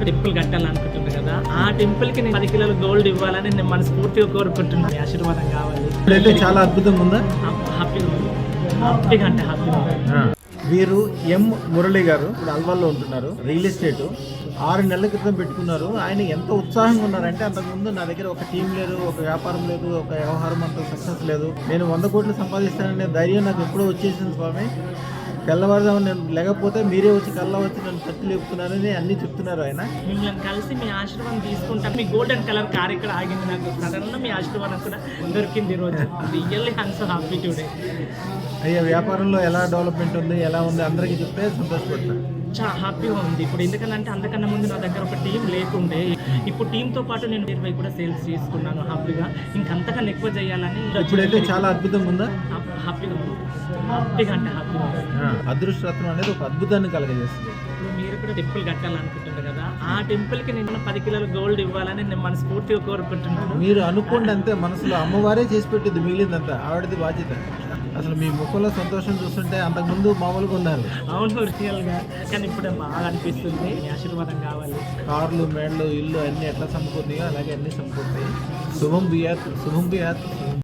Temple కట్టాలనుకుంటున్నా కదా, ఆ temple కి నేను 10 కిలోల గోల్డ్ ఇవ్వాలని నేను మనస్ఫూర్తిగా కోరుకుంటున్నాను. మీ ఆశీర్వాదం కావాలి. ఇప్పుడైతే చాలా అద్భుతంగా ఉందా? హ్యాపీగా ఉంది, హ్యాపీగా అంటే హ్యాపీగా ఉంది. వీరు ఎం మురళి గారు ఇప్పుడు అల్వాల్లో ఉంటున్నారు. రియల్ ఎస్టేట్ 6 నెలల క్రితం పెట్టుకున్నారు. ఆయన ఎంత ఉత్సాహంగా ఉన్నారంటే, అంతకుముందు నా దగ్గర ఒక టీం లేదు, ఒక వ్యాపారం లేదు, ఒక వ్యవహారం అంత సక్సెస్ లేదు, నేను 100 కోట్లు సంపాదిస్తాననే ధైర్యం నాకు ఎప్పుడో వచ్చేసింది స్వామి. తెల్లవారుదాము నేను లేకపోతే మీరే వచ్చి కల్లా వచ్చి నన్ను తట్టి లేపుతున్నారని అన్ని చెప్తున్నారు ఆయన. మిమ్మల్ని కలిసి మీ ఆశీర్వాదం తీసుకుంటాను. మీ గోల్డెన్ కలర్ కార్ ఇక్కడ ఆగింది, నాకు సడన్ మీ ఆశీర్వాదం కూడా దొరికింది ఈ రోజు. Really I'm so happy today. అయ్యా, వ్యాపారంలో ఎలా డెవలప్మెంట్ ఉంది, ఎలా ఉంది అందరికీ చెప్తే సంతోషపడతాను. చాలా హ్యాపీగా ఉంది ఇప్పుడు. ఎందుకంటే అంతకన్నా ముందు నా దగ్గర ఒక టీం లేకుండే, ఇప్పుడు టీంతో పాటు నేను 20 కూడా సేల్స్ చేసుకున్నాను హ్యాపీగా. ఇంకంతకన్నా ఎక్కువ చేయాలని ఇప్పుడైతే చాలా అద్భుతంగా ఉందా? హ్యాపీగా ఉంది, హ్యాపీగా అంటే హ్యాపీగా ఉంది. అదృష్టరత్నం అనేది ఒక అద్భుతాన్ని కలగజేస్తుంది. ఇప్పుడు మీరు కూడా టెంపుల్ కట్టాలనుకుంటున్నారు కదా, ఆ టెంపుల్ కి నేను 10 కిలోల గోల్డ్ ఇవ్వాలని నేను మనస్ఫూర్తిగా కోరుకుంటున్నాను. మీరు అనుకోండి అంతే, మనసులో అమ్మవారే చేసి పెట్టింది, మిగిలిందంతా ఆవిడది బాధ్యత. అసలు మీ ముఖంలో సంతోషం చూస్తుంటే అంతకుముందు మామూలుగా ఉన్నారు. అవును, రియల్గా. కానీ ఇప్పుడు బాగా అనిపిస్తుంది. మీ ఆశీర్వాదం కావాలి. కార్లు, మేళ్ళు, ఇల్లు అన్నీ ఎట్లా సమకూరుతాయో అలాగే అన్నీ సమకూరుతాయి. శుభం బియాత్, శుభం బియాత్.